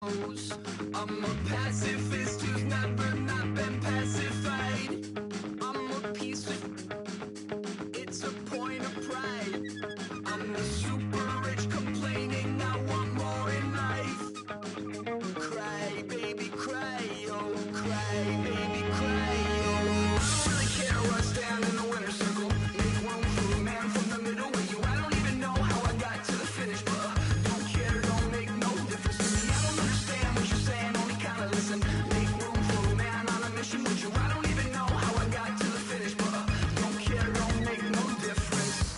knows I'm a pacifist who's never not been pacified. I'm a piece of, it's a point of pride. I'm the super rich complaining I want more in life. Cry, baby, cry, oh, cry, baby, cry, oh. I don't really care what's down in the winner's circle. Make room for a man from the middle with you. I don't even know how I got to the finish, but don't care, don't make no difference to me. I don't understand what you're saying, only kinda listen. Make room for a man on a mission with you. I don't even know how I got to the finish, but don't care, don't make no difference.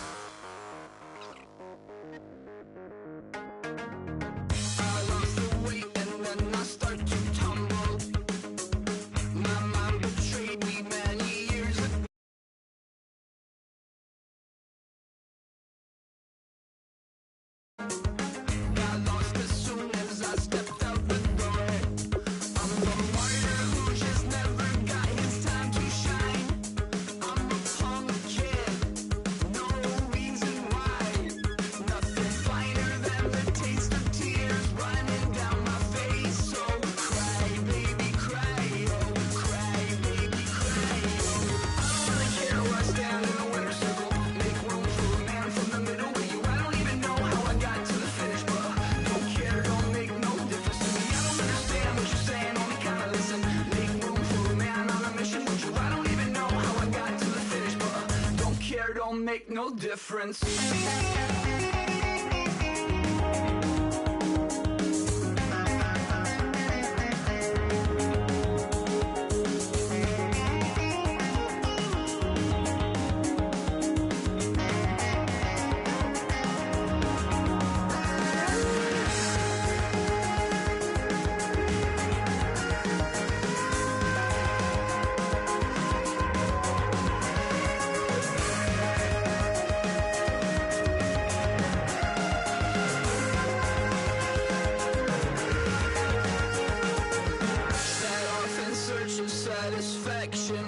I lost the weight and then I start to tumble. My mind betrayed me many years ago. Got lost as soon as I stepped out the door. I'm the martyr who just never got his time to shine. I'm a punk kid, no reason why. Nothing finer than the taste of tears running down my face. So cry, baby, cry, oh, cry, baby, cry, oh. I don't really care what's down in the winner's circle. Make room for a man from the middle with you. I don't even know how I got to the finish, but don't care, don't make no difference to me. I don't understand what you're saying, only kinda listen. Make room for a man on a mission with you. I don't even know how I got to the finish, but don't care, don't make no difference. Set off in search of satisfaction,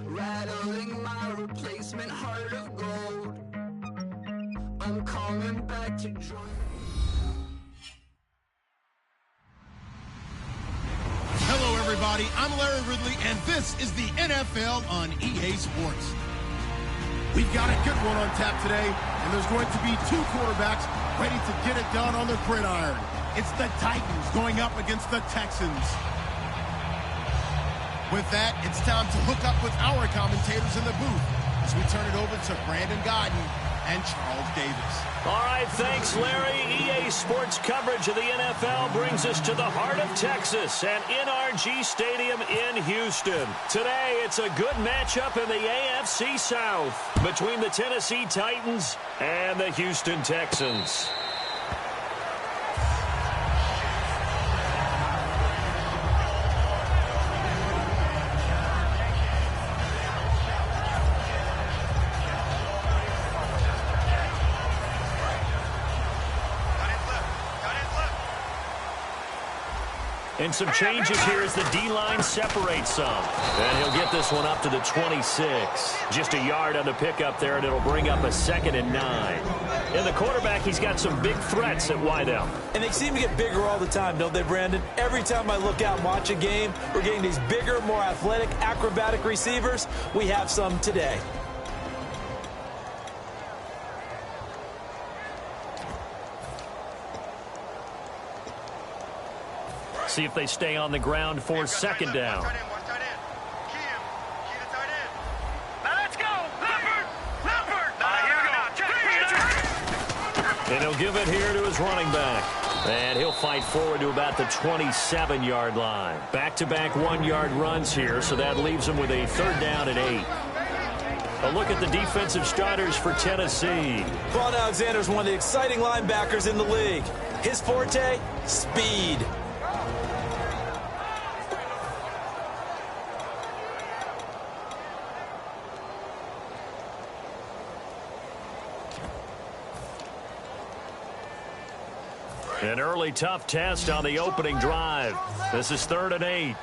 rattling my replacement heart of gold. I'm coming back to join. Hello, everybody. I'm Larry Ridley, and this is the NFL on EA Sports. We've got a good one on tap today, and there's going to be two quarterbacks ready to get it done on the gridiron. It's the Titans going up against the Texans. With that, it's time to hook up with our commentators in the booth as we turn it over to Brandon Godden and Charles Davis. All right, thanks, Larry. EA Sports coverage of the NFL brings us to the heart of Texas and NRG Stadium in Houston. Today, it's a good matchup in the AFC South between the Tennessee Titans and the Houston Texans. And some changes here as the D-line separates some. And he'll get this one up to the 26. Just a yard on the pickup there, and it'll bring up a 2nd and 9. And the quarterback, he's got some big threats at wideout. And they seem to get bigger all the time, don't they, Brandon? Every time I look out and watch a game, we're getting these bigger, more athletic, acrobatic receivers. We have some today. See if they stay on the ground for 2nd down. And he'll give it here to his running back. And he'll fight forward to about the 27-yard line. Back-to-back one-yard runs here, so that leaves him with a 3rd down and 8. A look at the defensive starters for Tennessee. Vaughn Alexander's one of the exciting linebackers in the league. His forte, speed. An early tough test on the opening drive. This is 3rd and 8.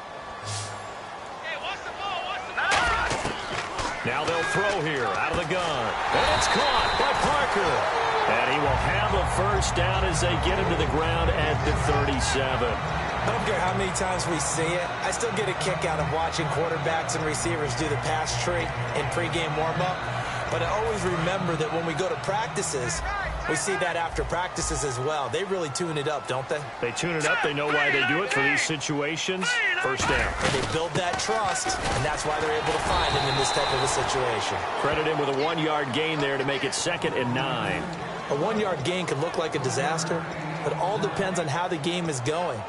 Now they'll throw here out of the gun. And it's caught by Parker. And he will have a 1st down as they get him to the ground at the I don't care how many times we see it. I still get a kick out of watching quarterbacks and receivers do the pass tree in pregame warm-up. But I always remember that when we go to practices, we see that after practices as well. They really tune it up, don't they? They tune it up. They know why they do it for these situations. First down. And they build that trust, and that's why they're able to find him in this type of a situation. Credit him with a 1-yard gain there to make it 2nd and 9. A 1-yard gain can look like a disaster, but it all depends on how the game is going.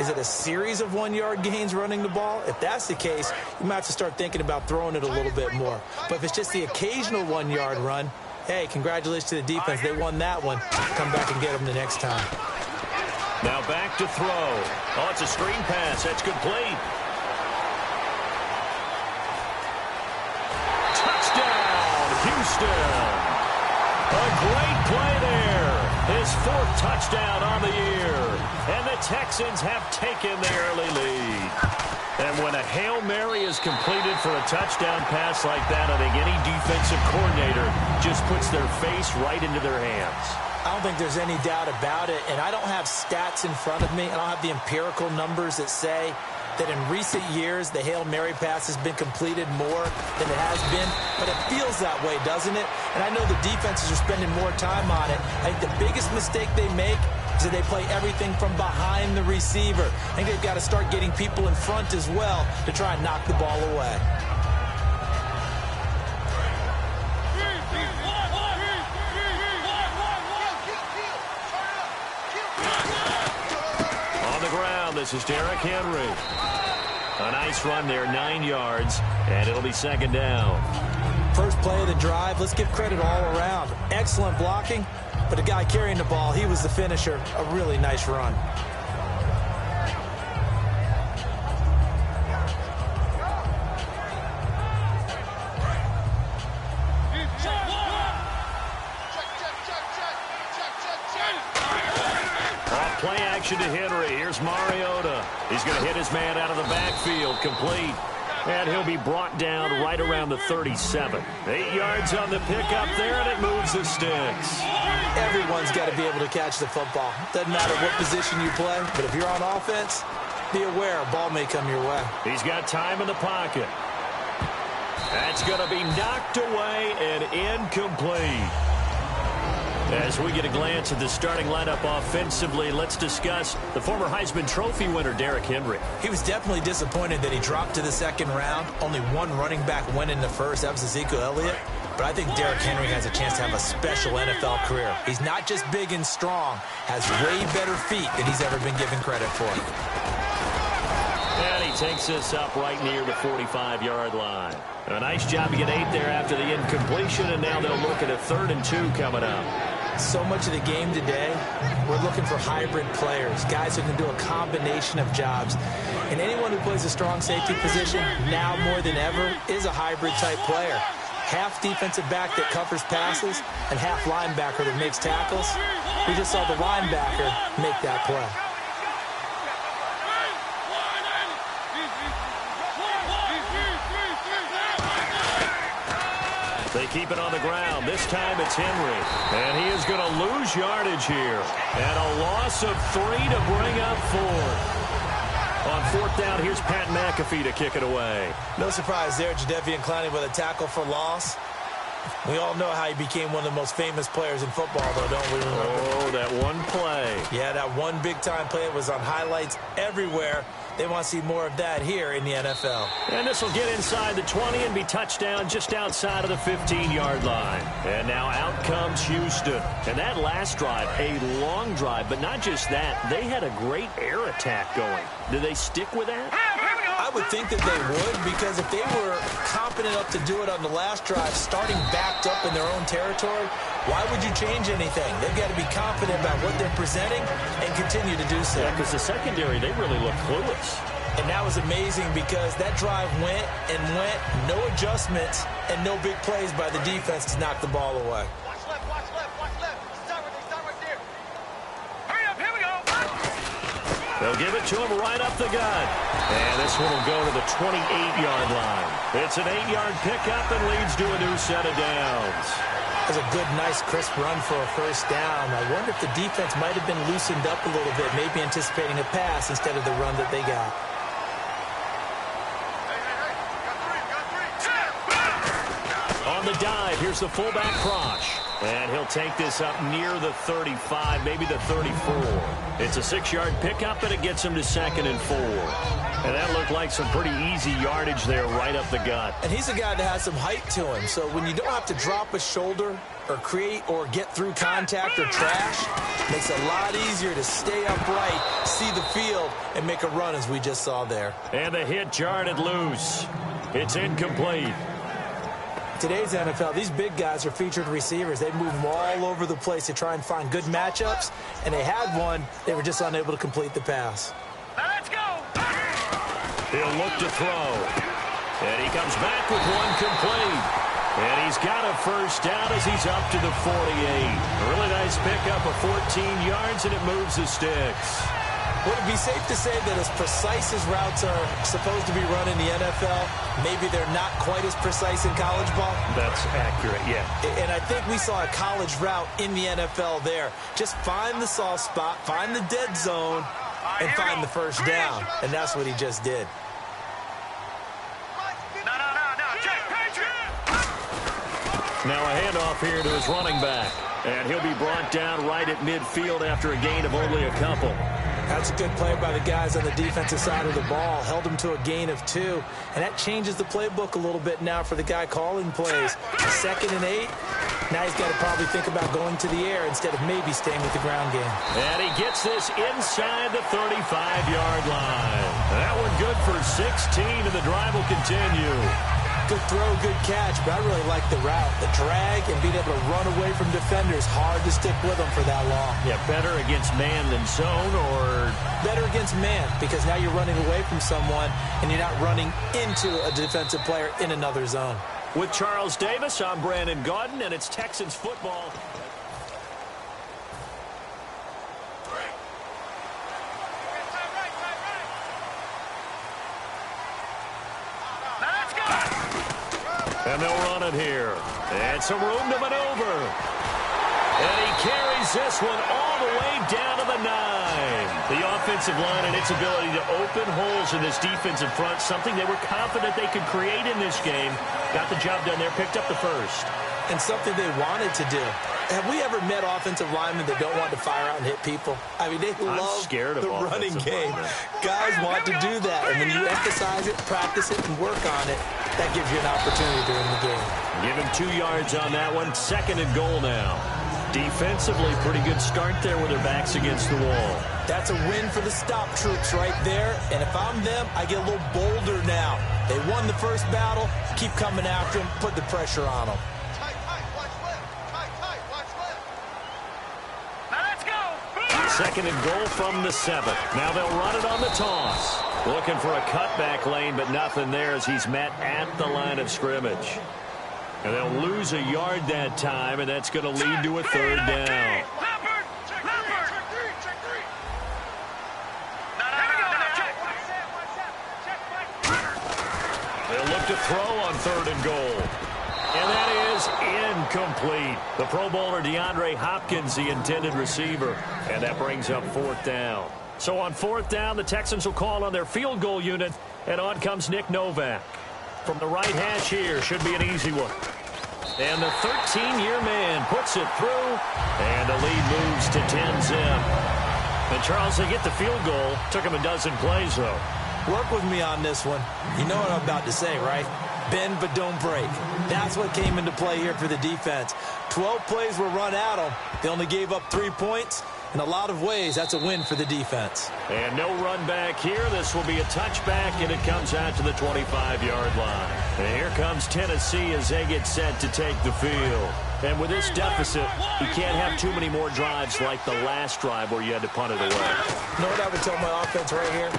Is it a series of 1-yard gains running the ball? If that's the case, you might have to start thinking about throwing it a little bit more. But if it's just the occasional 1-yard run, hey, congratulations to the defense. They won that one. Come back and get them the next time. Now back to throw. Oh, it's a screen pass. That's complete. Touchdown, Houston. A great play there. His 4th touchdown on the year. And the Texans have taken the early lead. And when a Hail Mary is completed for a touchdown pass like that, I think any defensive coordinator just puts their face right into their hands. I don't think there's any doubt about it, and I don't have stats in front of me. I don't have the empirical numbers that say that in recent years the Hail Mary pass has been completed more than it has been, but it feels that way, doesn't it? And I know the defenses are spending more time on it. I think the biggest mistake they make is that they play everything from behind the receiver. I think they've got to start getting people in front as well to try and knock the ball away. This is Derrick Henry. A nice run there, 9 yards, and it'll be 2nd down. First play of the drive, let's give credit all around. Excellent blocking, but the guy carrying the ball, he was the finisher. A really nice run. Play action to Henry. Here's Mariota. He's going to hit his man out of the backfield. Complete. And he'll be brought down right around the 37. 8 yards on the pickup there, and it moves the sticks. Everyone's got to be able to catch the football. Doesn't matter what position you play, but if you're on offense, be aware a ball may come your way. He's got time in the pocket. That's going to be knocked away and incomplete. As we get a glance at the starting lineup offensively, let's discuss the former Heisman Trophy winner, Derrick Henry. He was definitely disappointed that he dropped to the 2nd round. Only one running back went in the first. That was Ezekiel Elliott. But I think Derrick Henry has a chance to have a special NFL career. He's not just big and strong, has way better feet than he's ever been given credit for. And he takes this up right near the 45-yard line. A nice job to get 8 there after the incompletion, and now they'll look at a 3rd and 2 coming up. So much of the game today, we're looking for hybrid players, guys who can do a combination of jobs. And anyone who plays a strong safety position, now more than ever, is a hybrid-type player. Half defensive back that covers passes and half linebacker that makes tackles. We just saw the linebacker make that play. They keep it on the ground. This time it's Henry. And he is going to lose yardage here. And a loss of 3 to bring up 4th. On 4th down, here's Pat McAfee to kick it away. No surprise there, Jadeveon Clowney with a tackle for loss. We all know how he became one of the most famous players in football, though, don't we? Oh, that one play. Yeah, that one big-time play. It was on highlights everywhere. They want to see more of that here in the NFL. And this will get inside the 20 and be touchdown just outside of the 15-yard line. And now out comes Houston. And that last drive, a long drive, but not just that. They had a great air attack going. Do they stick with that? I would think that they would, because if they were competent enough to do it on the last drive, starting backed up in their own territory, why would you change anything? They've got to be confident about what they're presenting and continue to do so. Yeah, because the secondary, they really look clueless. And that was amazing because that drive went and went, no adjustments, and no big plays by the defense to knock the ball away. Watch left, watch left, watch left. Start right there. Hurry up, here we go. They'll give it to him right up the gut. And this one will go to the 28-yard line. It's an 8-yard pickup and leads to a new set of downs. That was a good, nice, crisp run for a first down. I wonder if the defense might have been loosened up a little bit, maybe anticipating a pass instead of the run that they got. On the dive, here's the fullback Prosh. And he'll take this up near the 35, maybe the 34. It's a 6-yard pickup, and it gets him to 2nd and 4. And that looked like some pretty easy yardage there right up the gut. And he's a guy that has some height to him. So when you don't have to drop a shoulder or create or get through contact or trash, it makes it a lot easier to stay upright, see the field, and make a run as we just saw there. And the hit jarred it loose. It's incomplete. Today's NFL, these big guys are featured receivers. They move them all over the place to try and find good matchups, and they had one. They were just unable to complete the pass. Let's go. He'll look to throw. And he comes back with one complete. And he's got a first down as he's up to the 48. A really nice pickup of 14 yards, and it moves the sticks. Would it be safe to say that as precise as routes are supposed to be run in the NFL, maybe they're not quite as precise in college ball? That's accurate, yeah. And I think we saw a college route in the NFL there. Just find the soft spot, find the dead zone, and find the first down. And that's what he just did. Now a handoff here to his running back. And he'll be brought down right at midfield after a gain of only a couple. That's a good play by the guys on the defensive side of the ball. Held him to a gain of 2. And that changes the playbook a little bit now for the guy calling plays. 2nd and 8. Now he's got to probably think about going to the air instead of maybe staying with the ground game. And he gets this inside the 35-yard line. That one good for 16, and the drive will continue. Good throw, good catch, but I really like the route. The drag and being able to run away from defenders, hard to stick with them for that long. Yeah, better against man than zone, or? Better against man, because now you're running away from someone and you're not running into a defensive player in another zone. With Charles Davis, I'm Brandon Gaudin, and it's Texans football. And they'll run it here. And some room to maneuver. And he carries this one all the way down to the 9. The offensive line and its ability to open holes in this defensive front, something they were confident they could create in this game. Got the job done there, picked up the first. And something they wanted to do. Have we ever met offensive linemen that don't want to fire out and hit people? I mean, they love the running game. Guys want to do that. And when you emphasize it, practice it, and work on it, that gives you an opportunity during the game. Give him 2 yards on that one. 2nd and goal now. Defensively, pretty good start there with their backs against the wall. That's a win for the stop troops right there. And if I'm them, I get a little bolder now. They won the first battle. Keep coming after them. Put the pressure on them. Second and goal from the 7. Now they'll run it on the toss. Looking for a cutback lane, but nothing there as he's met at the line of scrimmage. And they'll lose a yard that time, and that's going to lead to a 3rd down. They'll look to throw on 3rd and goal. And that is incomplete. The Pro Bowler DeAndre Hopkins, the intended receiver. And that brings up 4th down. So on 4th down, the Texans will call on their field goal unit. And on comes Nick Novak. From the right hash here, should be an easy one. And the 13-year man puts it through. And the lead moves to 10-zip. And Charles, they get the field goal. Took him a dozen plays, though. Work with me on this one. You know what I'm about to say, right? Bend but don't break. That's what came into play here for the defense. 12 plays were run at them. They only gave up 3 points. In a lot of ways, that's a win for the defense. And no run back here. This will be a touchback, and it comes out to the 25-yard line. And here comes Tennessee as they get set to take the field. And with this deficit, you can't have too many more drives like the last drive where you had to punt it away. You know what I would tell my offense right here?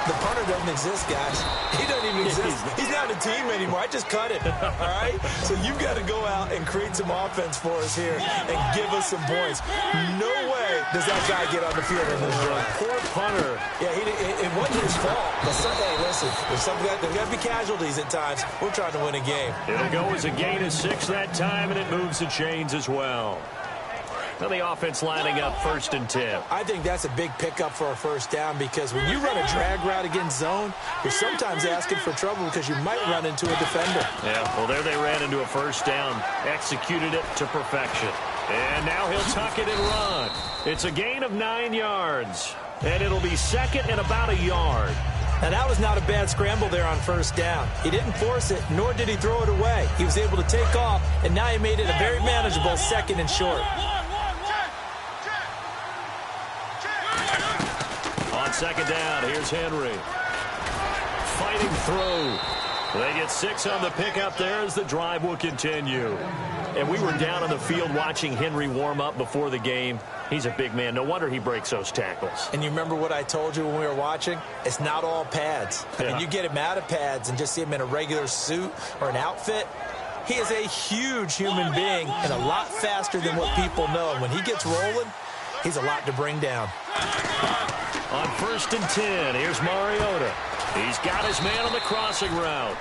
The punter doesn't exist, guys. He doesn't even exist. He's not a team anymore. I just cut it, all right? So you've got to go out and create some offense for us here and give us some points. No way does that guy get on the field in this drive. Poor punter. Yeah, it wasn't his fault. But hey, listen, there's got to be casualties at times. We're trying to win a game. It'll go as a gain of 6 that time, and it moves the chains as well. Now the offense lining up 1st and 10. I think that's a big pickup for a first down because when you run a drag route against zone, you're sometimes asking for trouble because you might run into a defender. Yeah, well, there they ran into a first down, executed it to perfection. And now he'll tuck it and run. It's a gain of 9 yards, and it'll be 2nd and about a yard. Now, that was not a bad scramble there on first down. He didn't force it, nor did he throw it away. He was able to take off, and now he made it a very manageable 2nd and short. On 2nd down, here's Henry. Fighting through. They get 6 on the pickup there as the drive will continue. And we were down on the field watching Henry warm up before the game. He's a big man. No wonder he breaks those tackles. And you remember what I told you when we were watching? It's not all pads. I mean, you get him out of pads and just see him in a regular suit or an outfit. He is a huge human being and a lot faster than what people know. And when he gets rolling, he's a lot to bring down. On 1st and 10, here's Mariota. He's got his man on the crossing route.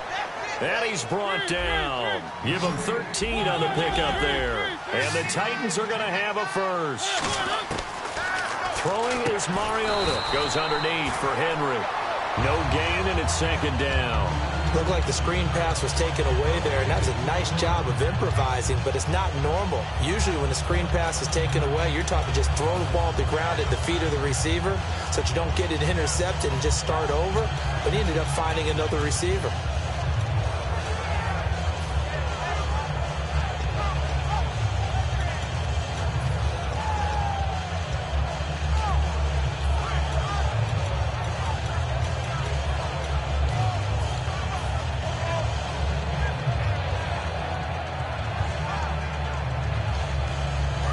And he's brought down. Give him 13 on the pickup there. And the Titans are going to have a first. Throwing is Mariota. Goes underneath for Henry. No gain, and it's 2nd down. Looked like the screen pass was taken away there, and that was a nice job of improvising, but it's not normal. Usually when the screen pass is taken away, you're talking just throw the ball to the ground at the feet of the receiver so that you don't get it intercepted and just start over. But he ended up finding another receiver.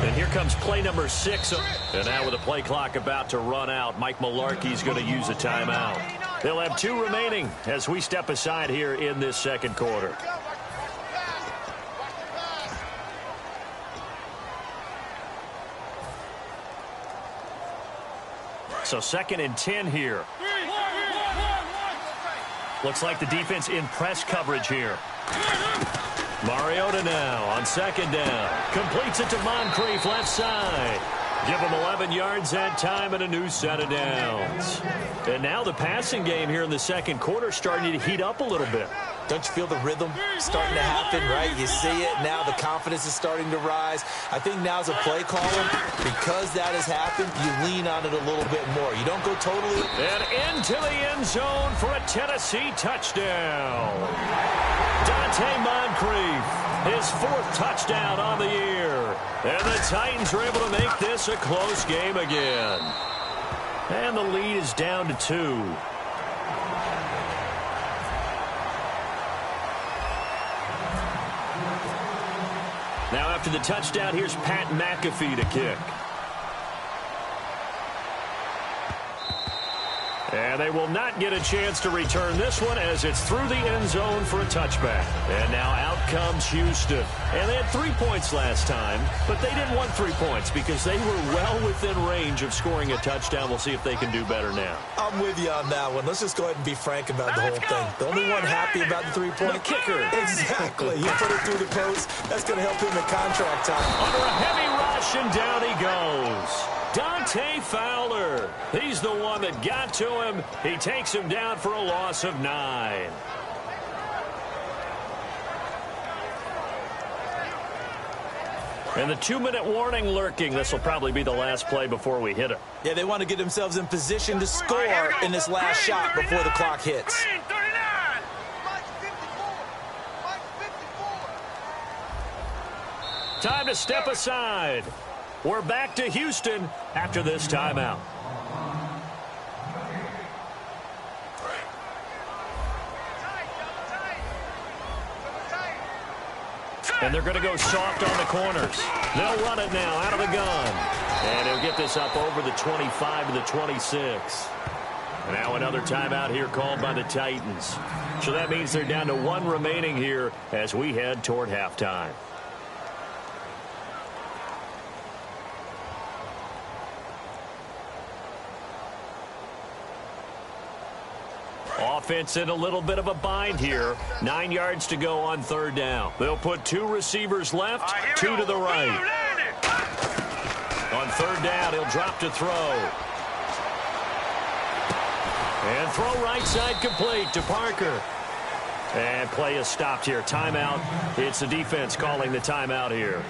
And here comes play number 6. And now with the play clock about to run out, Mike Mularkey's going to use a timeout. They'll have 2 remaining as we step aside here in this 2nd quarter. So 2nd and 10 here. Looks like the defense in press coverage here. Mariota now on 2nd down. Completes it to Moncrief left side. Give him 11 yards that time and a new set of downs. And now the passing game here in the 2nd quarter starting to heat up a little bit. Don't you feel the rhythm starting to happen, right? You see it now. The confidence is starting to rise. I think now as a play caller, because that has happened, you lean on it a little bit more. You don't go totally. And into the end zone for a Tennessee touchdown. Dante Moncrief, his 4th touchdown on the year. And the Titans are able to make this a close game again. And the lead is down to 2. Now after the touchdown, here's Pat McAfee to kick. And they will not get a chance to return this one as it's through the end zone for a touchback. And now out comes Houston. And they had 3 points last time, but they didn't want 3 points because they were well within range of scoring a touchdown. We'll see if they can do better now. I'm with you on that one. Let's just go ahead and be frank about the whole thing. The only one happy about the 3-point The kicker. Exactly. You put it through the post. That's going to help him in contract time. Under a heavy rush, and down he goes. Dante Fowler. He's the one that got to him. He takes him down for a loss of 9. And the 2-minute warning lurking. This will probably be the last play before we hit it. Yeah, they want to get themselves in position to score in this last shot before the clock hits. Time to step aside. We're back to Houston after this timeout. And they're going to go soft on the corners. They'll run it now out of the gun. And he'll get this up over the 25 to the 26. Now another timeout here called by the Titans. So that means they're down to 1 remaining here as we head toward halftime. Offense in a little bit of a bind here. 9 yards to go on third down. They'll put 2 receivers left, 2 to the right. On third down, he'll drop to throw. And throw right side complete to Parker. And play is stopped here. Timeout. It's the defense calling the timeout here.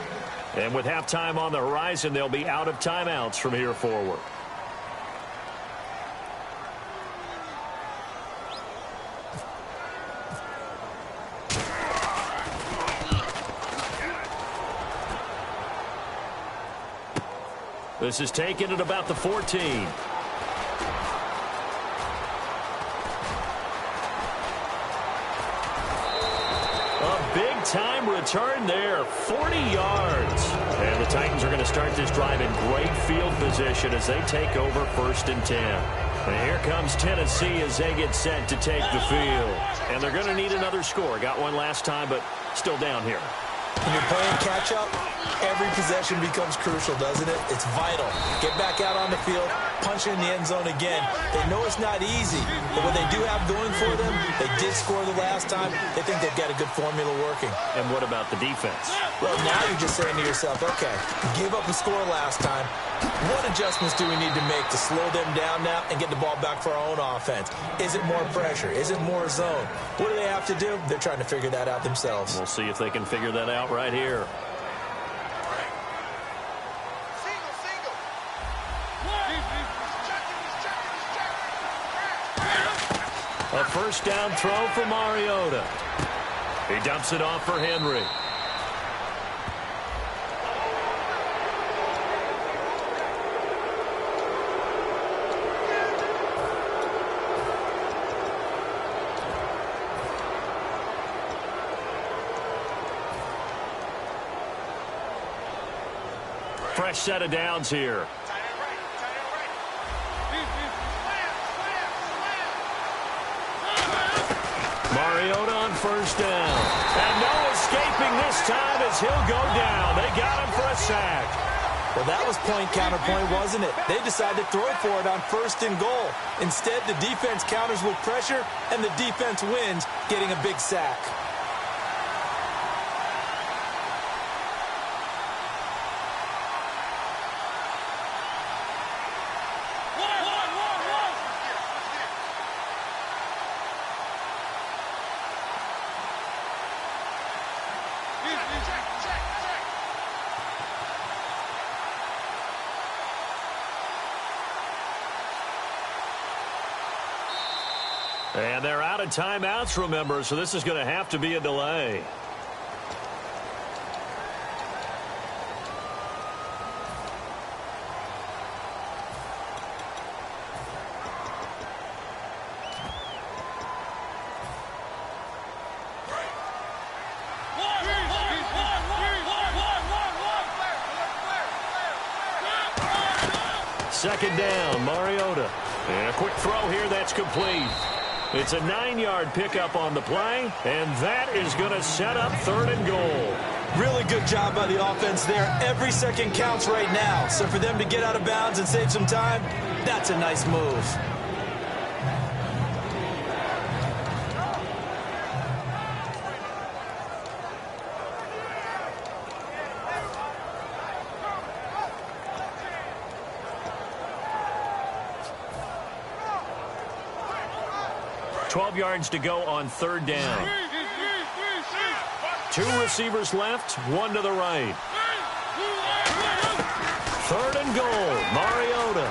And with halftime on the horizon, they'll be out of timeouts from here forward. This is taken at about the 14. A big-time return there, 40 yards. And the Titans are going to start this drive in great field position as they take over 1st and 10. And here comes Tennessee as they get set to take the field. And they're going to need another score. Got one last time, but still down here. When you're playing catch-up, every possession becomes crucial, doesn't it? It's vital. Get back out on the field, punch in the end zone again. They know it's not easy, but what they do have going for them, they did score the last time. They think they've got a good formula working. And what about the defense? Well, now you're just saying to yourself, okay, gave up a score last time. What adjustments do we need to make to slow them down now and get the ball back for our own offense? Is it more pressure? Is it more zone? What do they have to do? They're trying to figure that out themselves. We'll see if they can figure that out right here. A first down throw for Mariota. He dumps it off for Henry. Fresh set of downs here. Mariota on first down. And no escaping this time as he'll go down. They got him for a sack. Well, that was point counterpoint, wasn't it? They decided to throw for it on 1st and goal. Instead, the defense counters with pressure, and the defense wins, getting a big sack. And they're out of timeouts, remember, so this is going to have to be a delay. Second down, Mariota. And a quick throw here that's complete. It's a 9-yard pickup on the play, and that is going to set up 3rd and goal. Really good job by the offense there. Every second counts right now. So for them to get out of bounds and save some time, that's a nice move. Yards to go on 3rd down. 2 receivers left, 1 to the right. 3rd and goal, Mariota.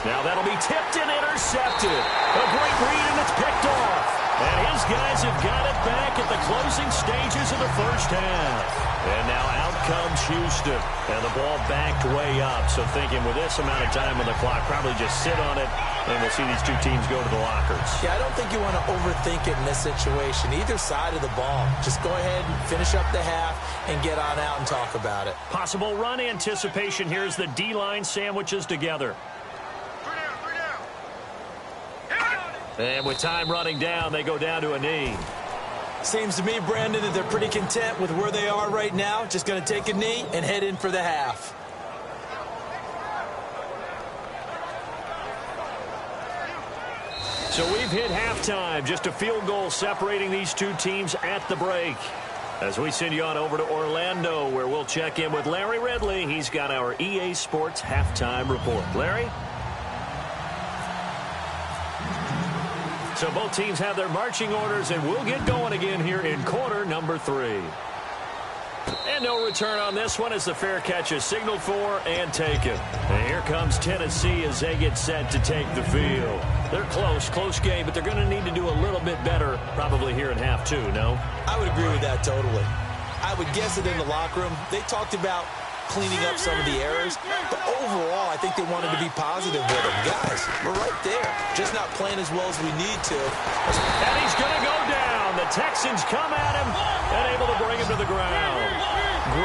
Now that'll be tipped and intercepted. A great read, and it's picked off. And his guys have got it back at the closing stages of the first half. And now out comes Houston. And the ball backed way up. So thinking with this amount of time on the clock, probably just sit on it. And we'll see these two teams go to the lockers. Yeah, I don't think you want to overthink it in this situation. Either side of the ball. Just go ahead and finish up the half and get on out and talk about it. Possible run anticipation here as the D-line sandwiches together. And with time running down, they go down to a knee. Seems to me, Brandon, that they're pretty content with where they are right now. Just going to take a knee and head in for the half. So we've hit halftime. Just a field goal separating these two teams at the break. As we send you on over to Orlando, where we'll check in with Larry Ridley. He's got our EA Sports halftime report. Larry? So both teams have their marching orders, and we'll get going again here in quarter number 3. And no return on this one as the fair catch is signaled for and taken. And here comes Tennessee as they get set to take the field. They're close game, but they're going to need to do a little bit better probably here in half 2, no? I would agree with that totally. I would guess that in the locker room, they talked about cleaning up some of the errors, but overall, I think they wanted to be positive with them. Guys, we're right there, just not playing as well as we need to. And he's going to go down. The Texans come at him and able to bring him to the ground.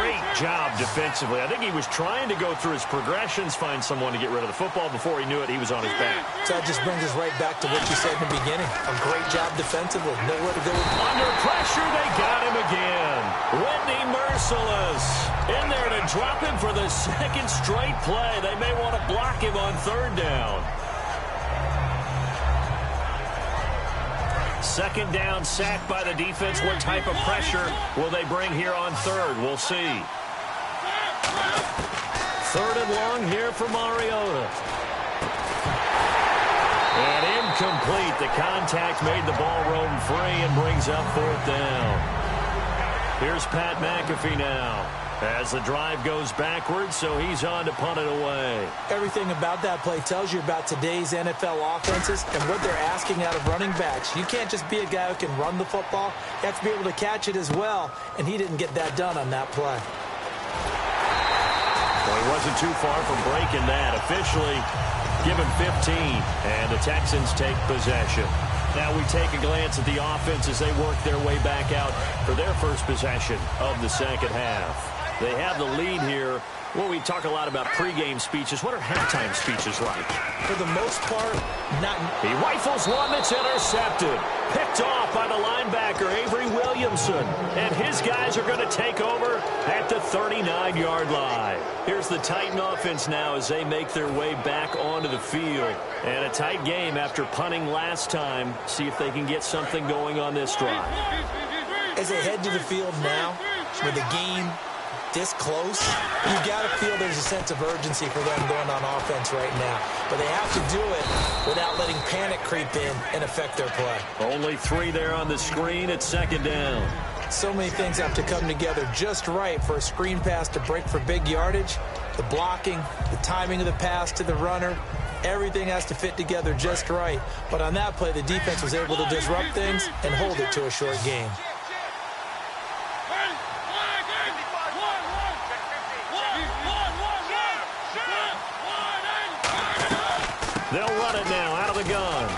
Great job defensively. I think he was trying to go through his progressions, find someone to get rid of the football. Before he knew it, he was on his back. So that just brings us right back to what you said in the beginning. A great job defensively. Nowhere to go. Under pressure, they got him again. Whitney merciless. In there to drop him for the second straight play. They may want to block him on 3rd down. Second down, sack by the defense. What type of pressure will they bring here on 3rd? We'll see. 3rd and long here for Mariota. And incomplete. The contact made the ball roam free and brings up 4th down. Here's Pat McAfee now. As the drive goes backwards, so he's on to punt it away. Everything about that play tells you about today's NFL offenses and what they're asking out of running backs. You can't just be a guy who can run the football. You have to be able to catch it as well, and he didn't get that done on that play. Well, he wasn't too far from breaking that. Officially given 15, and the Texans take possession. Now we take a glance at the offense as they work their way back out for their first possession of the second half. They have the lead here. Well, we talk a lot about pregame speeches. What are halftime speeches like? For the most part, not. He rifles one that's intercepted. Picked off by the linebacker, Avery Williamson. And his guys are going to take over at the 39-yard line. Here's the Titan offense now as they make their way back onto the field. And a tight game after punting last time. See if they can get something going on this drive. As they head to the field now, with the game this close, you got to feel there's a sense of urgency for them going on offense right now. But they have to do it without letting panic creep in and affect their play. Only 3 there on the screen at 2nd down. So many things have to come together just right for a screen pass to break for big yardage. The blocking, the timing of the pass to the runner, everything has to fit together just right. But on that play, the defense was able to disrupt things and hold it to a short game. They'll run it now out of the gun.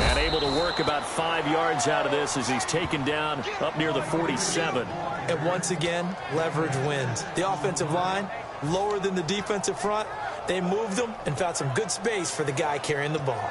And able to work about 5 yards out of this as he's taken down up near the 47. And once again, leverage wins. The offensive line, lower than the defensive front. They moved them and found some good space for the guy carrying the ball.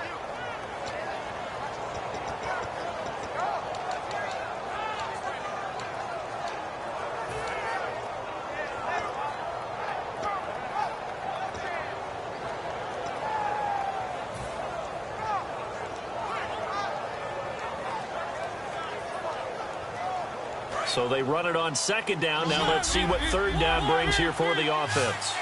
So they run it on 2nd down. Now let's see what 3rd down brings here for the offense.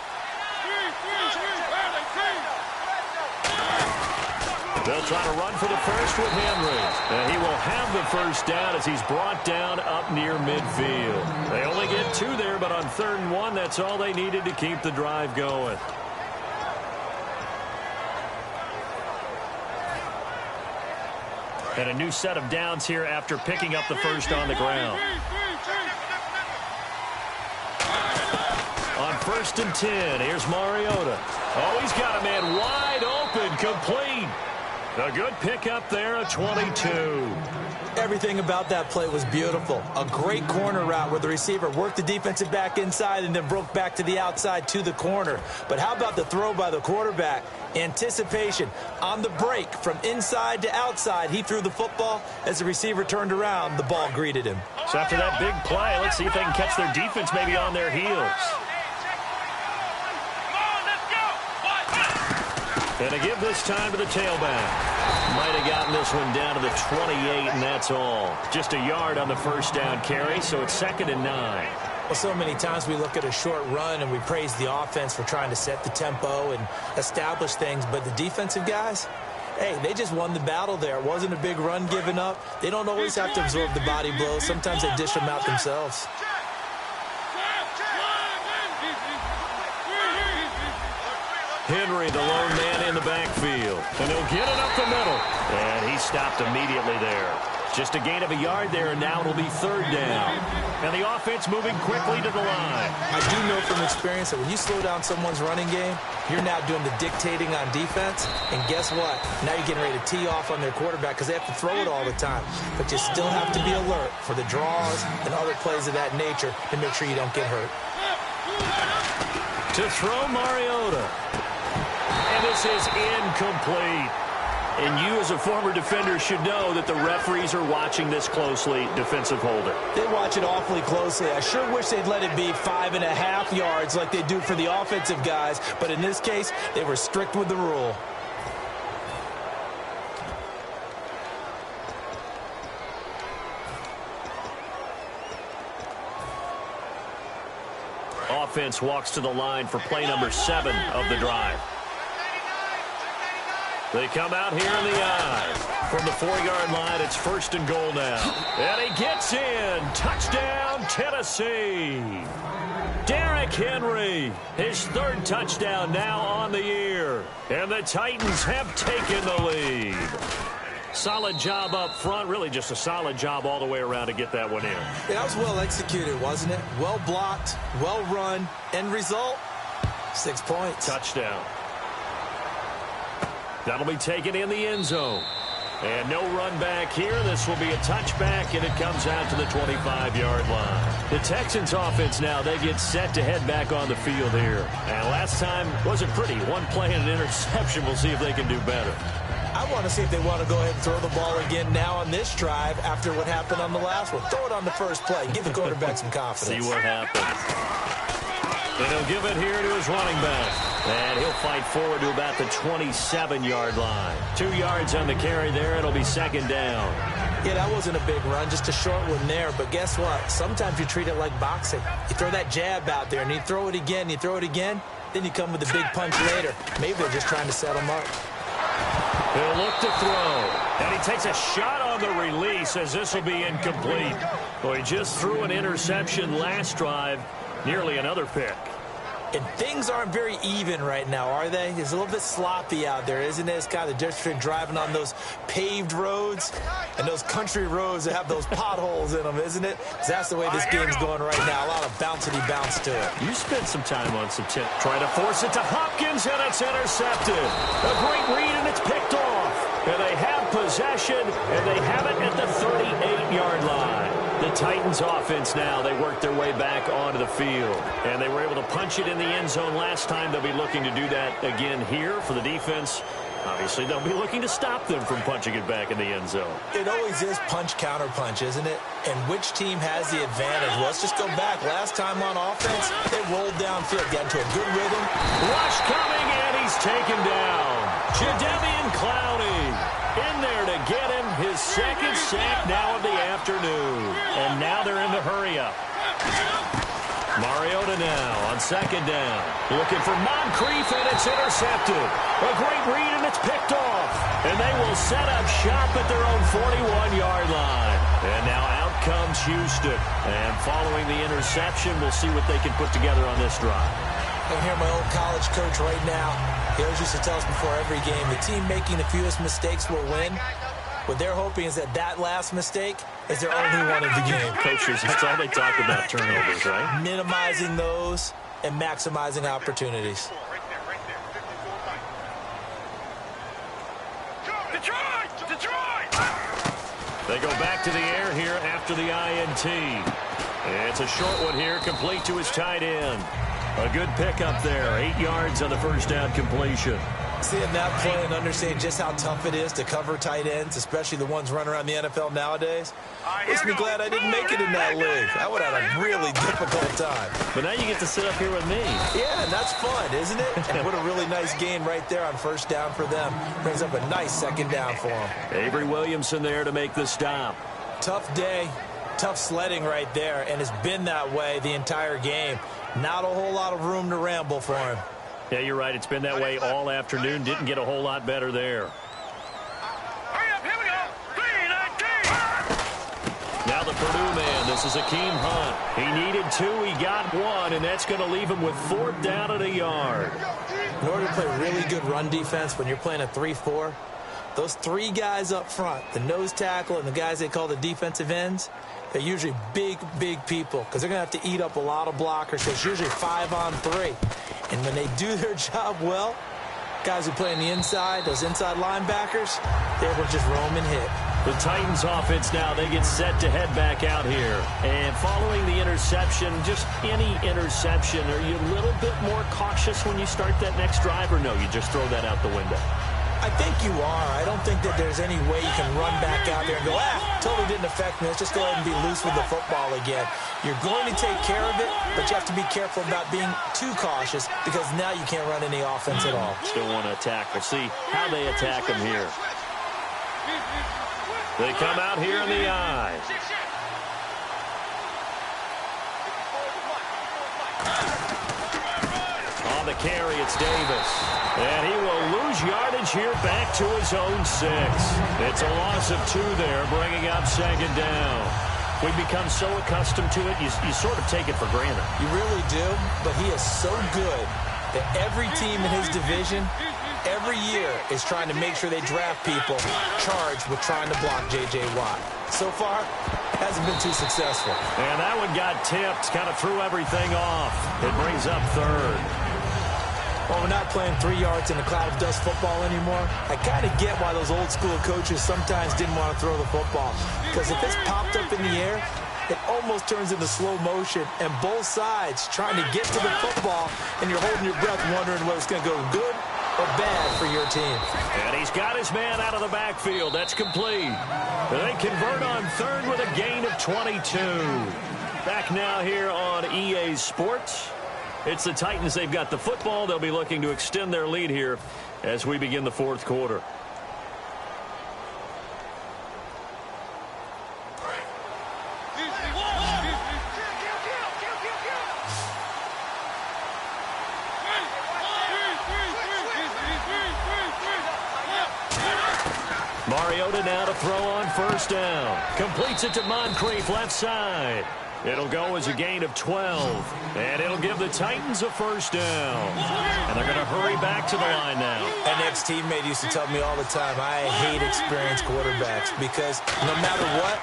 They'll try to run for the first with Henry. And he will have the first down as he's brought down up near midfield. They only get 2 there, but on 3rd and 1, that's all they needed to keep the drive going. And a new set of downs here after picking up the first on the ground. On 1st and 10, here's Mariota. Oh, he's got a man wide open, complete. A good pickup there, a 22. Everything about that play was beautiful. A great corner route where the receiver worked the defensive back inside and then broke back to the outside to the corner. But how about the throw by the quarterback? Anticipation on the break from inside to outside. He threw the football. As the receiver turned around, the ball greeted him. So after that big play, let's see if they can catch their defense maybe on their heels. And to give this time to the tailback. Might have gotten this one down to the 28, and that's all. Just a yard on the first down carry, so it's 2nd and 9. Well, so many times we look at a short run and we praise the offense for trying to set the tempo and establish things, but the defensive guys, hey, they just won the battle there. It wasn't a big run given up. They don't always have to absorb the body blows. Sometimes they dish them out themselves. Henry, the lone man in the backfield. And he'll get it up the middle. And he stopped immediately there. Just a gain of a yard there, and now it'll be 3rd down. And the offense moving quickly to the line. I do know from experience that when you slow down someone's running game, you're now doing the dictating on defense. And guess what? Now you're getting ready to tee off on their quarterback because they have to throw it all the time. But you still have to be alert for the draws and other plays of that nature to make sure you don't get hurt. To throw Mariota. And this is incomplete. And you as a former defender should know that the referees are watching this closely, defensive holder. They watch it awfully closely. I sure wish they'd let it be 5.5 yards like they do for the offensive guys. But in this case, they were strict with the rule. Offense walks to the line for play number 7 of the drive. They come out here in the eye. From the 4-yard line, it's 1st and goal now. And he gets in. Touchdown, Tennessee. Derrick Henry, his 3rd touchdown now on the year. And the Titans have taken the lead. Solid job up front. Really just a solid job all the way around to get that one in. Yeah, that was well executed, wasn't it? Well blocked, well run. End result, 6 points. Touchdown. That'll be taken in the end zone. And no run back here. This will be a touchback, and it comes out to the 25-yard line. The Texans offense now, they get set to head back on the field here. And last time wasn't pretty. One play and an interception. We'll see if they can do better. I want to see if they want to go ahead and throw the ball again now on this drive after what happened on the last one. Throw it on the first play. Give the quarterback some confidence. See what happens. And he'll give it here to his running back. And he'll fight forward to about the 27-yard line. 2 yards on the carry there. It'll be 2nd down. Yeah, that wasn't a big run, just a short one there. But guess what? Sometimes you treat it like boxing. You throw that jab out there, and you throw it again, you throw it again, then you come with a big punch later. Maybe they're just trying to set him up. He'll look to throw. And he takes a shot on the release as this will be incomplete. Well, he just threw an interception last drive. Nearly another pick. And things aren't very even right now, are they? It's a little bit sloppy out there, isn't it? It's kind of the difference between driving on those paved roads and those country roads that have those potholes in them, isn't it? Because that's the way this game's going right now. A lot of bouncy bounce to it. You spent some time on some tip. Trying to force it to Hopkins, and it's intercepted. A great read, and it's picked off. And they have possession, and they have it at the 38-yard line. The Titans offense now, they work their way back onto the field. And they were able to punch it in the end zone last time. They'll be looking to do that again here for the defense. Obviously, they'll be looking to stop them from punching it back in the end zone. It always is punch, counter punch, isn't it? And which team has the advantage? Well, let's just go back. Last time on offense, they rolled downfield, got into a good rhythm. Rush coming, and he's taken down. Jadeveon Clowney in there to get him his 2nd sack now of the afternoon. And now they're in the hurry-up. Mariota now on 2nd down. Looking for Moncrief, and it's intercepted. A great read, and it's picked off. And they will set up shop at their own 41-yard line. And now out comes Houston. And following the interception, we'll see what they can put together on this drive. I hear my old college coach right now. He always used to tell us before every game, the team making the fewest mistakes will win. What they're hoping is that last mistake is their only one of the game. Coaches, that's all they talk about, turnovers, right? Minimizing those and maximizing opportunities. They go back to the air here after the INT. It's a short one here, complete to his tight end. A good pickup there, 8 yards on the first down completion. Seeing that play and understanding just how tough it is to cover tight ends, especially the ones running around the NFL nowadays, makes me glad I didn't make it in that league. I would have had a really difficult time. But now you get to sit up here with me. Yeah, and that's fun, isn't it? And what a really nice gain right there on first down for them. Brings up a nice second down for them. Avery Williamson there to make the stop. Tough day, tough sledding right there, and it's been that way the entire game. Not a whole lot of room to ramble for him. Yeah, you're right. It's been that way all afternoon. Didn't get a whole lot better there. Hurry up, here we go. 3-19. Now the Purdue man. This is Akeem Hunt. He needed 2. He got 1, and that's going to leave him with 4th down at a yard. In order to play really good run defense when you're playing a 3-4, those 3 guys up front, the nose tackle and the guys they call the defensive ends, they're usually big, big people because they're going to have to eat up a lot of blockers. So it's usually 5 on 3. And when they do their job well, guys who play on the inside, those inside linebackers, they're able to just roam and hit. The Titans offense now, they get set to head back out here. And following the interception, just any interception, are you a little bit more cautious when you start that next drive, or no, you just throw that out the window? I think you are. I don't think that there's any way you can run back out there and go, totally didn't affect me. Let's just go ahead and be loose with the football again. You're going to take care of it, but you have to be careful about being too cautious because now you can't run any offense at all. Still want to attack. We'll see how they attack them here. They come out here in the eye. On the carry, it's Davis. And he will lose yardage here back to his own 6. It's a loss of 2 there, bringing up 2nd down. We've become so accustomed to it, you sort of take it for granted. You really do, but he is so good that every team in his division, every year, is trying to make sure they draft people charged with trying to block J.J. Watt. So far, hasn't been too successful. And that one got tipped, kind of threw everything off. It brings up 3rd. Well, we're not playing 3 yards in a cloud of dust football anymore. I kind of get why those old school coaches sometimes didn't want to throw the football. Because if it's popped up in the air, it almost turns into slow motion. And both sides trying to get to the football, and you're holding your breath wondering whether it's going to go good or bad for your team. And he's got his man out of the backfield. That's complete. They convert on 3rd with a gain of 22. Back now here on EA Sports. It's the Titans. They've got the football. They'll be looking to extend their lead here as we begin the 4th quarter. Mariota now to throw on 1st down. Completes it to Moncrief left side. It'll go as a gain of 12, and it'll give the Titans a 1st down. And they're going to hurry back to the line now. An ex-teammate used to tell me all the time, I hate experienced quarterbacks because no matter what,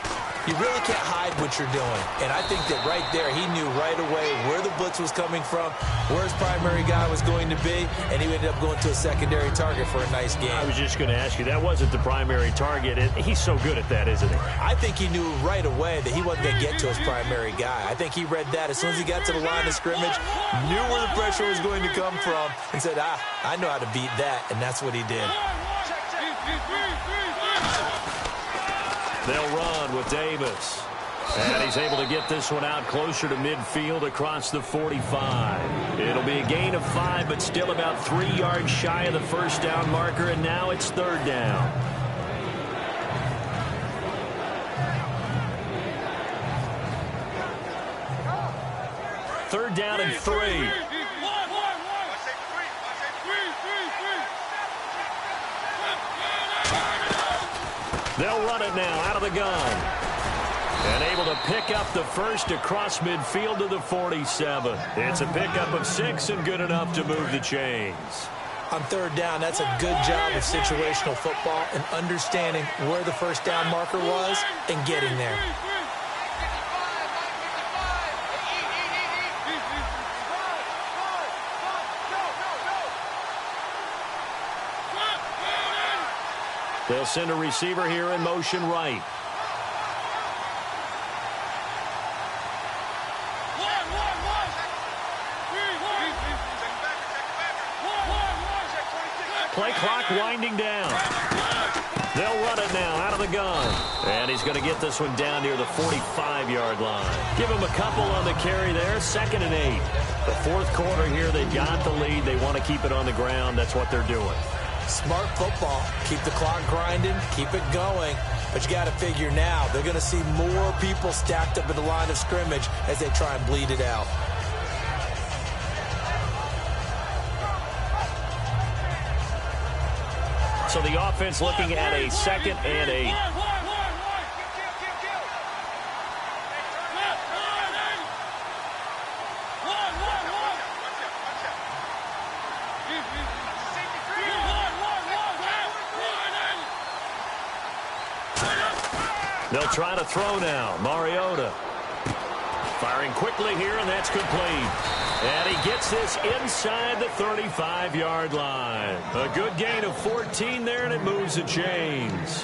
you really can't hide what you're doing. And I think that right there, he knew right away where the blitz was coming from, where his primary guy was going to be, and he ended up going to a secondary target for a nice game. I was just going to ask you, that wasn't the primary target. He's so good at that, isn't he? I think he knew right away that he wasn't going to get to his primary guy. I think he read that as soon as he got to the line of scrimmage, knew where the pressure was going to come from, and said, I know how to beat that, and that's what he did. They'll run with Davis. And he's able to get this one out closer to midfield across the 45. It'll be a gain of 5, but still about 3 yards shy of the 1st down marker, and now it's 3rd down. Third down and 3. They'll run it now out of the gun. And able to pick up the 1st across midfield to the 47. It's a pickup of 6 and good enough to move the chains. On 3rd down, that's a good job of situational football and understanding where the 1st down marker was and getting there. They'll send a receiver here in motion right. Play winding down. They'll run it now out of the gun. And he's going to get this one down near the 45-yard line. Give him a couple on the carry there. 2nd and 8. The fourth quarter here, they've got the lead. They want to keep it on the ground. That's what they're doing. Smart football. Keep the clock grinding. Keep it going. But you got to figure now, they're going to see more people stacked up at the line of scrimmage as they try and bleed it out. So the offense looking at a 2nd and 8. They'll try to throw now. Mariota firing quickly here, and that's complete. And he gets this inside the 35-yard line. A good gain of 14 there, and it moves the chains.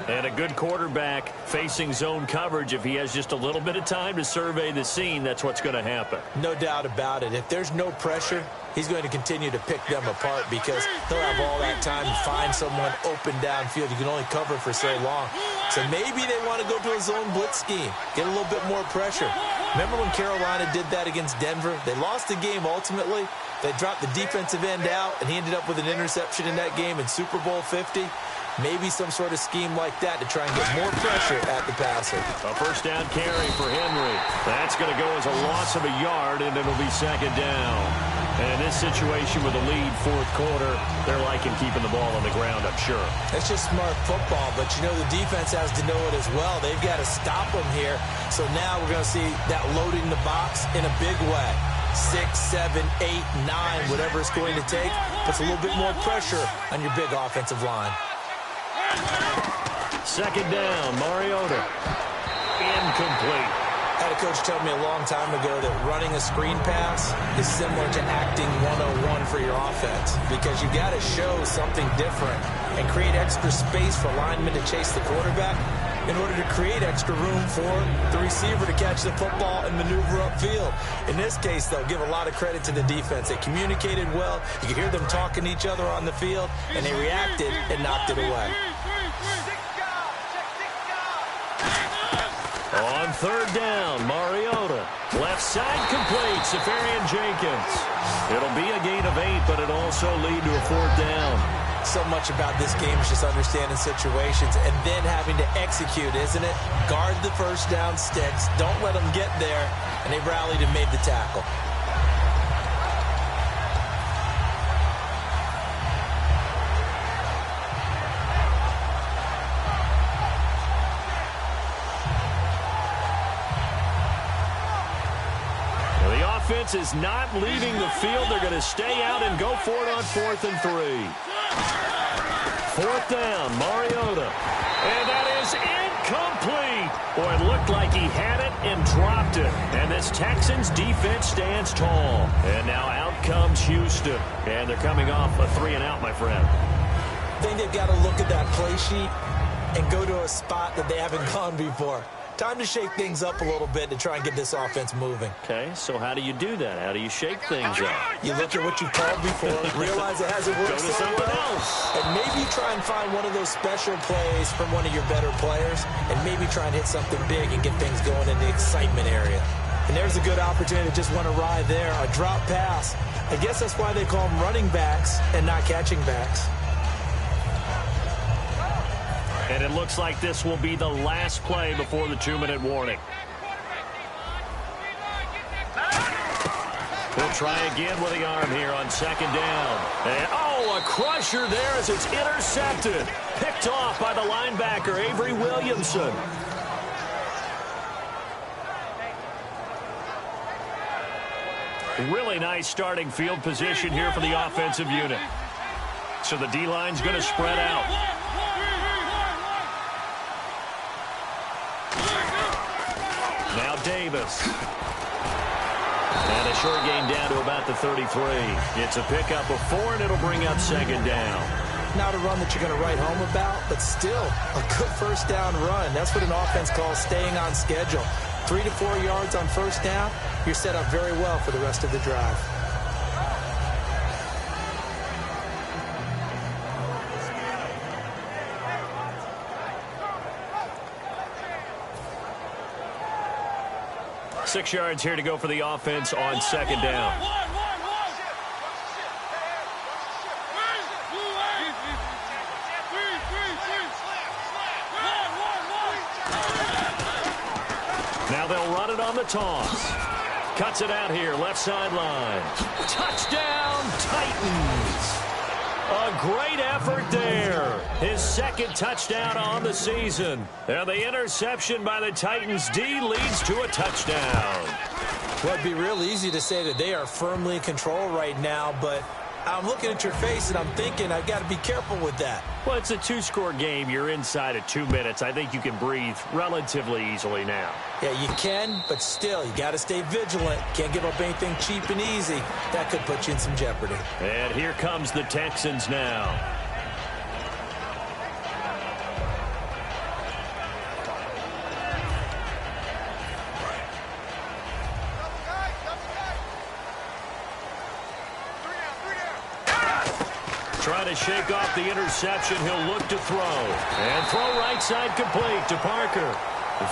And a good quarterback facing zone coverage. If he has just a little bit of time to survey the scene, that's what's going to happen. No doubt about it. If there's no pressure, he's going to continue to pick them apart because he'll have all that time to find someone open downfield. You can only cover for so long. So maybe they want to go to a zone blitz scheme, get a little bit more pressure. Remember when Carolina did that against Denver? They lost the game ultimately. They dropped the defensive end out, and he ended up with an interception in that game in Super Bowl 50. Maybe some sort of scheme like that to try and get more pressure at the passer. A first down carry for Henry. That's going to go as a loss of a yard, and it'll be 2nd down. And in this situation with a lead, fourth quarter, they're liking keeping the ball on the ground, I'm sure. That's just smart football, but you know the defense has to know it as well. They've got to stop them here. So now we're going to see that loading the box in a big way. 6, 7, 8, 9, whatever it's going to take, puts a little bit more pressure on your big offensive line. 2nd down, Mariota. Incomplete. I had a coach tell me a long time ago that running a screen pass is similar to acting 101 for your offense because you got to show something different and create extra space for linemen to chase the quarterback in order to create extra room for the receiver to catch the football and maneuver upfield. In this case, they'll give a lot of credit to the defense. They communicated well. You could hear them talking to each other on the field, and they reacted and knocked it away. On 3rd down, Mariota. Left side complete, Safarian Jenkins. It'll be a gain of 8, but it'll also lead to a 4th down. So much about this game is just understanding situations and then having to execute, isn't it? Guard the first down sticks. Don't let them get there. And they rallied and made the tackle. Offense is not leaving the field. They're going to stay out and go for it on 4th and 3. 4th down, Mariota. And that is incomplete. Boy, it looked like he had it and dropped it. And this Texans defense stands tall. And now out comes Houston. And they're coming off a 3-and-out, my friend. I think they've got to look at that play sheet and go to a spot that they haven't gone before. Time to shake things up a little bit to try and get this offense moving. Okay, so how do you do that? How do you shake things up? You look at what you've called before, realize it hasn't worked so well, and maybe try and find one of those special plays from one of your better players, and maybe try and hit something big and get things going in the excitement area. And there's a good opportunity to just want to ride there, a drop pass. I guess that's why they call them running backs and not catching backs. And it looks like this will be the last play before the 2-minute warning. We'll try again with the arm here on 2nd down. And, a crusher there as it's intercepted. Picked off by the linebacker, Avery Williamson. Really nice starting field position here for the offensive unit. So the D-line's going to spread out. Now Davis. And a short gain down to about the 33. It's a pickup of 4, and it'll bring up 2nd down. Not a run that you're going to write home about, but still a good first down run. That's what an offense calls staying on schedule. 3 to 4 yards on first down, you're set up very well for the rest of the drive. 6 yards here to go for the offense on second down. Now they'll run it on the toss. Cuts it out here, left sideline. Touchdown, Titans. A great effort there. His second touchdown on the season. And the interception by the Titans D leads to a touchdown. Well, it'd be real easy to say that they are firmly in control right now, but I'm looking at your face and I'm thinking I've got to be careful with that. Well, it's a two-score game. You're inside of 2 minutes. I think you can breathe relatively easily now. Yeah, you can, but still, you got to stay vigilant. Can't give up anything cheap and easy. That could put you in some jeopardy. And here comes the Texans now. Trying to shake off the interception. He'll look to throw. And throw right side complete to Parker.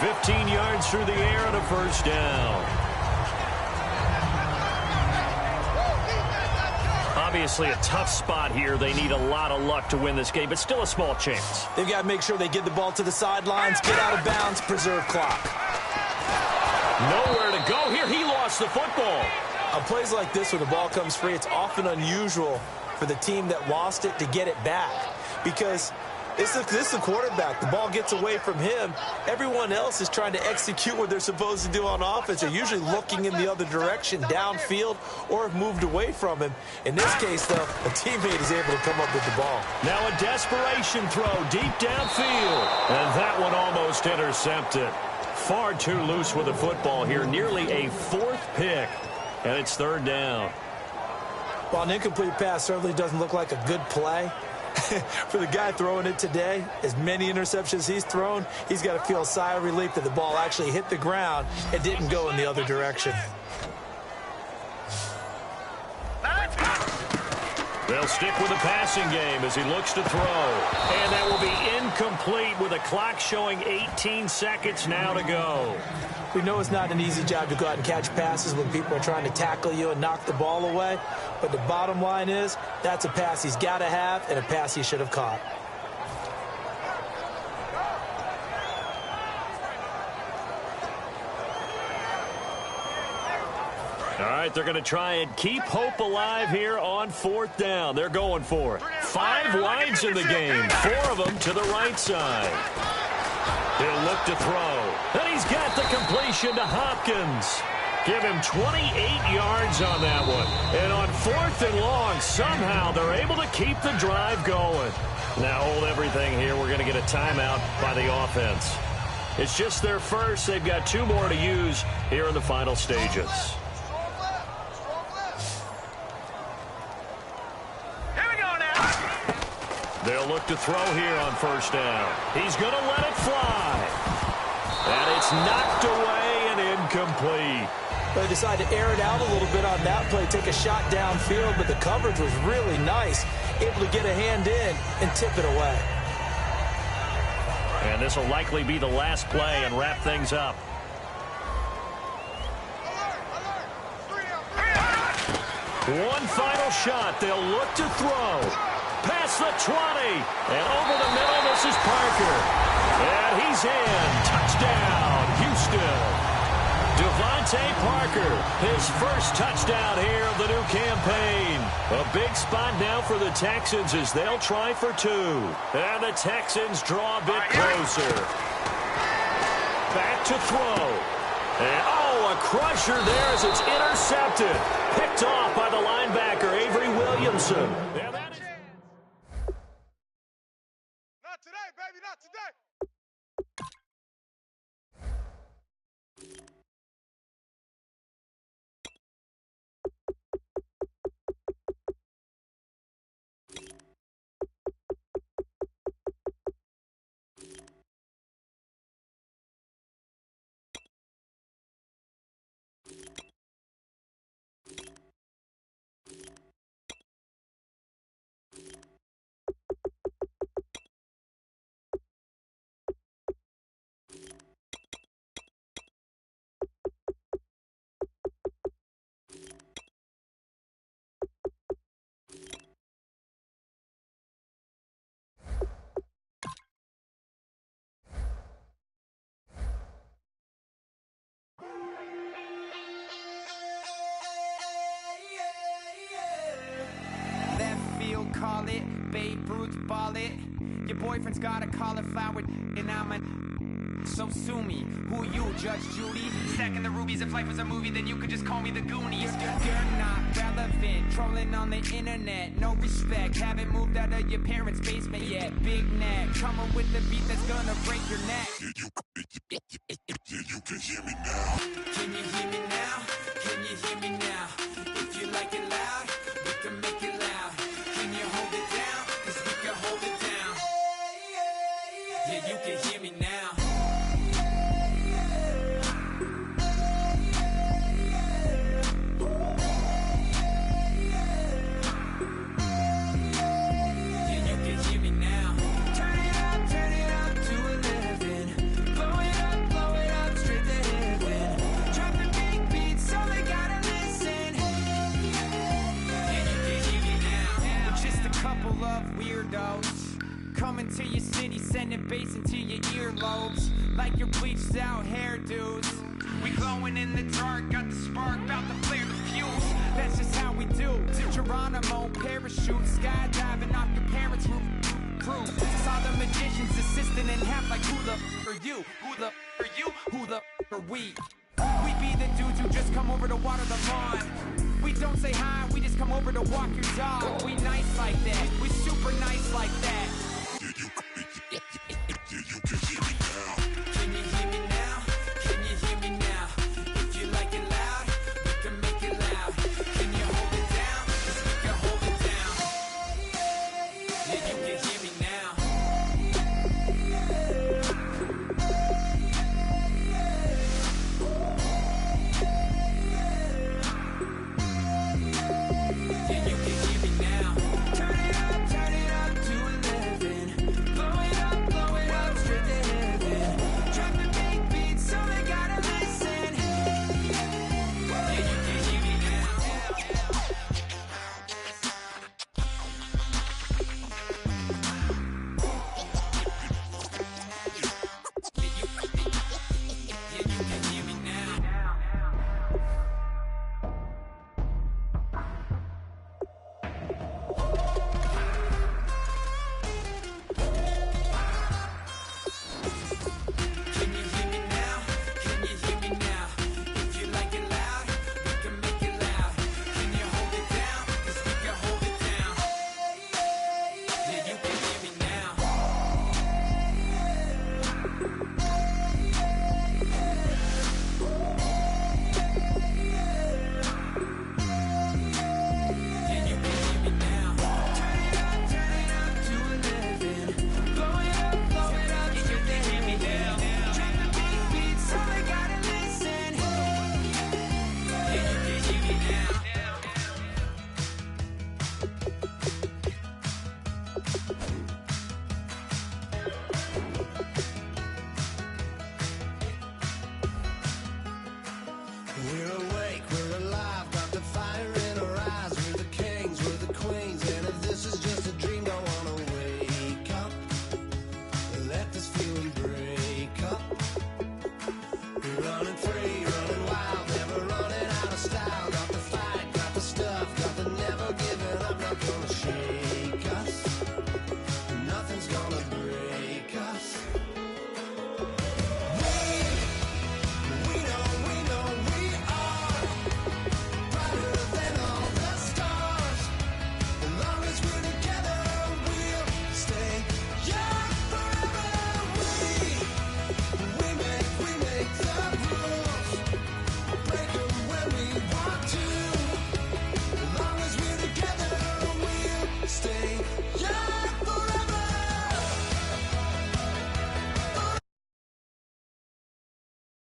15 yards through the air and a first down. Obviously a tough spot here. They need a lot of luck to win this game, but still a small chance. They've got to make sure they get the ball to the sidelines, get out of bounds, preserve clock. Nowhere to go here. He lost the football. On plays like this, when the ball comes free, it's often unusual for the team that lost it to get it back, because this is the quarterback. The ball gets away from him. Everyone else is trying to execute what they're supposed to do on offense. They're usually looking in the other direction, downfield, or have moved away from him. In this case, though, a teammate is able to come up with the ball. Now a desperation throw deep downfield, and that one almost intercepted. Far too loose with the football here. Nearly a fourth pick, and it's third down. Well, an incomplete pass certainly doesn't look like a good play. For the guy throwing it today, as many interceptions he's thrown, he's got to feel a sigh of relief that the ball actually hit the ground and didn't go in the other direction. They'll stick with the passing game as he looks to throw. And that will be incomplete with a clock showing 18 seconds now to go. We know it's not an easy job to go out and catch passes when people are trying to tackle you and knock the ball away. But the bottom line is, that's a pass he's got to have and a pass he should have caught. All right, they're going to try and keep hope alive here on fourth down. They're going for it. 5 wides in the game, 4 of them to the right side. He'll look to throw. And he's got the completion to Hopkins. Give him 28 yards on that one. And on 4th and long, somehow they're able to keep the drive going. Now hold everything here. We're going to get a timeout by the offense. It's just their first. They've got 2 more to use here in the final stages. They'll look to throw here on first down. He's going to let it fly. And it's knocked away and incomplete. They decided to air it out a little bit on that play, take a shot downfield, but the coverage was really nice. Able to get a hand in and tip it away. And this will likely be the last play and wrap things up. One final shot. They'll look to throw. Past the 20. And over the middle, this is Parker. And he's in. Touchdown, Houston. Devontae Parker, his first touchdown here of the new campaign. A big spot now for the Texans as they'll try for 2. And the Texans draw a bit closer. Back to throw. And, a crusher there as it's intercepted. Picked off by the linebacker, Avery Williamson. And that is... Not today, baby, not today. Babe Ruth ball it. Your boyfriend's got a cauliflower, and I'm a. So sue me. Who you, Judge Judy? Stacking the rubies. If life was a movie, then you could just call me the Goonies. You're not relevant. Trolling on the internet. No respect. Haven't moved out of your parents' basement yet. Big neck. Coming with the beat that's gonna break your neck. Yeah, you can hear me now. Can you hear me now? Can you hear me now? If you like it loud, we can make it loud. Can you hold it down? 'Cause we can hold it down. Yeah, you can hear me now. Yeah, you can hear me now. Turn it up to 11. Blow it up straight to heaven. Dropping big beats, so they gotta listen. Yeah, you can hear me now. We're just a couple of weirdos coming to your city, sending bass into your earlobes like your bleached out hairdos. We glowing in the dark, got the spark, about to flare the fuse. That's just how we do. To Geronimo, parachute, skydiving off your parents' roof. Saw the magician's assistant and half like, who the are you? Who the are you? Who the are we? We be the dudes who just come over to water the lawn. We don't say hi, we just come over to walk your dog. We nice like that, we super nice like that.